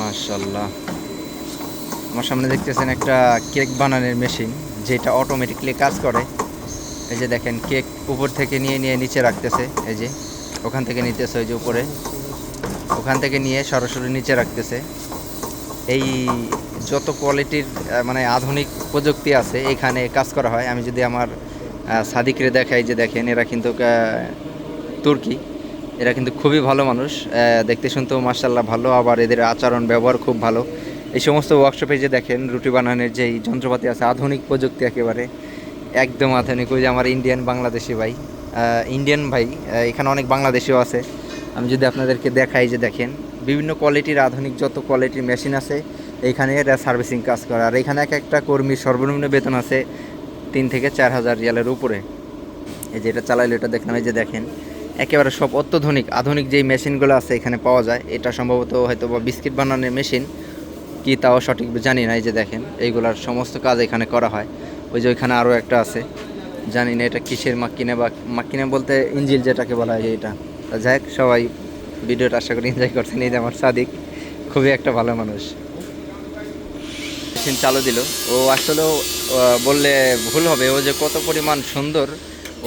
মাশাআল্লাহ, আমার সামনে দেখতেছেন একটা কেক বানানোর মেশিন, যেটা অটোমেটিকলি কাজ করে। এই যে দেখেন, কেক উপর থেকে নিয়ে নিয়ে নিচে রাখতেছে। এই যে ওখান থেকে নিতেছে, ওই যে উপরে, ওখান থেকে নিয়ে সরাসরি নিচে রাখতেছে। এই যত কোয়ালিটির মানে আধুনিক প্রযুক্তি আছে এখানে কাজ করা হয়। আমি যদি আমার সাদিকরে দেখাই, যে দেখেন এরা কিন্তু তুর্কি, এরা কিন্তু খুবই ভালো মানুষ, দেখতে শুনতেও মার্শাল্লাহ ভালো, আবার এদের আচরণ ব্যবহার খুব ভালো। এই সমস্ত ওয়ার্কশপে যে দেখেন রুটি বানানোর যেই যন্ত্রপাতি আছে, আধুনিক প্রযুক্তি একেবারে একদম আধুনিক। ওই যে আমার ইন্ডিয়ান বাংলাদেশি ভাই, ইন্ডিয়ান ভাই, এখানে অনেক বাংলাদেশিও আছে। আমি যদি আপনাদেরকে দেখাই, যে দেখেন বিভিন্ন কোয়ালিটির আধুনিক যত কোয়ালিটির মেশিন আছে এইখানে এরা সার্ভিসিং কাজ করে। আর এখানে এক একটা কর্মীর সর্বনিম্ন বেতন আছে 3 থেকে 4 হাজার রিয়ালের উপরে। এই যে এটা চালাইলে এটা দেখলাম, এই যে দেখেন একেবারে সব অত্যাধুনিক আধুনিক যেই মেশিনগুলো আছে এখানে পাওয়া যায়। এটা সম্ভবত হয়তো বা বিস্কিট বানানোর মেশিন কি, তাও সঠিক জানি না। এই যে দেখেন এইগুলার সমস্ত কাজ এখানে করা হয়। ওই যে ওইখানে আরও একটা আছে, জানি না এটা কিসের মাক্কিনে, বা মাক্কিনে বলতে ইঞ্জিল যেটাকে বলা হয় এটা। যাই হোক, সবাই ভিডিওটা আশা করি এনজয় করছেন। এই যে আমার সাদিক, খুবই একটা ভালো মানুষ। মেশিন চালু দিল, ও আসলেও বললে ভুল হবে, ও যে কত পরিমাণ সুন্দর,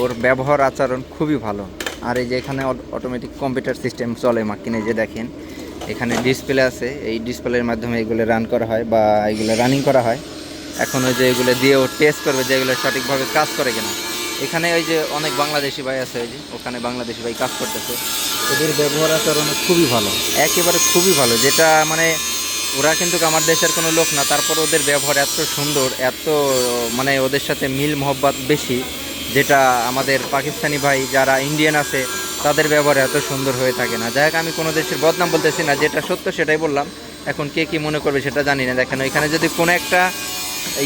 ওর ব্যবহার আচরণ খুবই ভালো। আর এই যে এখানে অটোমেটিক কম্পিউটার সিস্টেম চলে মাক্কিনে, যে দেখেন এখানে ডিসপ্লে আছে, এই ডিসপ্লের মাধ্যমে এগুলো রান করা হয় বা এগুলো রানিং করা হয়। এখন ওই যে এগুলো দিয়েও টেস্ট করবে যে এগুলো সঠিকভাবে কাজ করে কিনা। এখানে ওই যে অনেক বাংলাদেশি ভাই আছে, ওই যে ওখানে বাংলাদেশি ভাই কাজ করতেছে। ওদের ব্যবহার আচরণ খুবই ভালো, একেবারে খুবই ভালো। যেটা মানে ওরা কিন্তু আমার দেশের কোনো লোক না, তারপর ওদের ব্যবহার এত সুন্দর, এত মানে ওদের সাথে মিল মহব্বত বেশি, যেটা আমাদের পাকিস্তানি ভাই যারা ইন্ডিয়ান আছে তাদের ব্যবহার এত সুন্দর হয়ে থাকে না। যাই হোক, আমি কোনো দেশের বদনাম বলতেছি না, যেটা সত্য সেটাই বললাম। এখন কে কী মনে করবে সেটা জানি না। দেখেন ওইখানে যদি কোনো একটা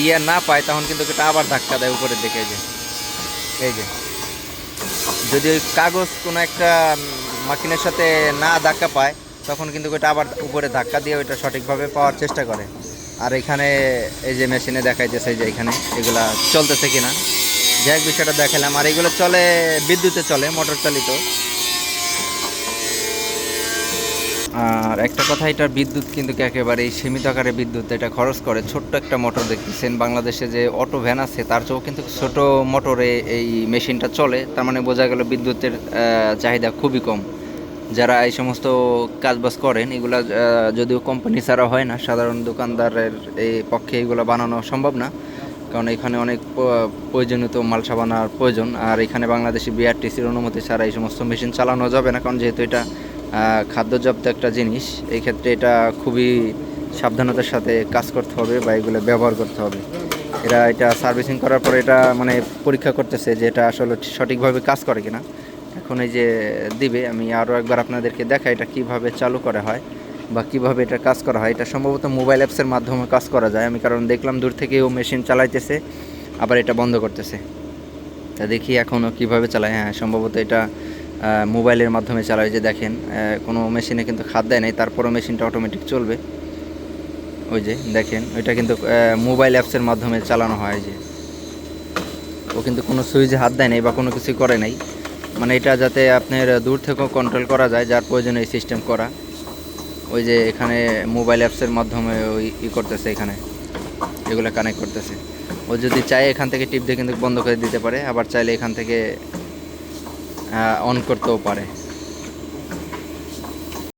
ইয়ে না পায়, তখন কিন্তু এটা আবার ধাক্কা দেয় উপরের দিকে। এই যে যদি ওই কাগজ কোনো একটা মাকিনের সাথে না ধাক্কা পায়, তখন কিন্তু ওইটা আবার উপরে ধাক্কা দিয়ে ওইটা সঠিকভাবে পাওয়ার চেষ্টা করে। আর এখানে এই যে মেশিনে দেখাইতেছে যে এখানে এগুলা চলতেছে কিনা, যে এক বিষয়টা দেখালাম। আর এগুলো চলে বিদ্যুতে, চলে মোটর চালিত। আর একটা কথা, এটার বিদ্যুৎ কিন্তু একেবারেই সীমিত আকারে বিদ্যুৎ এটা খরচ করে। ছোট্ট একটা মোটর দেখতেছেন, বাংলাদেশে যে অটো ভ্যান আছে তার চেয়েও কিন্তু ছোট মোটরে এই মেশিনটা চলে। তার মানে বোঝা গেল বিদ্যুতের চাহিদা খুবই কম। যারা এই সমস্ত কাজবাজ করেন, এগুলা যদিও কোম্পানি ছাড়া হয় না, সাধারণ দোকানদারের এই পক্ষে এগুলো বানানো সম্ভব না, কারণ এখানে অনেক প্রয়োজনীয় মাল সাবানার প্রয়োজন। আর এখানে বাংলাদেশি বিআরটিসির অনুমতি ছাড়া এই সমস্ত মেশিন চালানো যাবে না, কারণ যেহেতু এটা খাদ্যজাত একটা জিনিস, এই ক্ষেত্রে এটা খুবই সাবধানতার সাথে কাজ করতে হবে বা এগুলো ব্যবহার করতে হবে। এরা এটা সার্ভিসিং করার পরে এটা মানে পরীক্ষা করতেছে যে এটা আসলে সঠিকভাবে কাজ করে কিনা। এখন এই যে দিবে, আমি আরও একবার আপনাদেরকে দেখাই এটা কিভাবে চালু করা হয় বা কিভাবে এটা কাজ করা হয়। এটা সম্ভবত মোবাইল অ্যাপসের মাধ্যমে কাজ করা যায়। আমি কারণ দেখলাম দূর থেকে ও মেশিন চালাইতেছে, আবার এটা বন্ধ করতেছে। তা দেখি এখনও কিভাবে চালায়। হ্যাঁ, সম্ভবত এটা মোবাইলের মাধ্যমে চালায়। যে দেখেন কোনো মেশিনে কিন্তু খাদ দেয় নাই, তারপরও মেশিনটা অটোমেটিক চলবে। ওই যে দেখেন ওইটা কিন্তু মোবাইল অ্যাপসের মাধ্যমে চালানো হয়। যে ও কিন্তু কোনো সুইচে হাত দেয় নাই বা কোনো কিছুই করে নাই, মানে এটা যাতে আপনার দূর থেকেও কন্ট্রোল করা যায়, যার প্রয়োজনে এই সিস্টেম করা। ওই যে এখানে মোবাইল অ্যাপসের মাধ্যমে ওই করতেছে, এখানে এগুলো কানেক্ট করতেছে। ও যদি চায় এখান থেকে টিপ দিয়ে কিন্তু বন্ধ করে দিতে পারে, আবার চাইলে এখান থেকে অন করতেও পারে।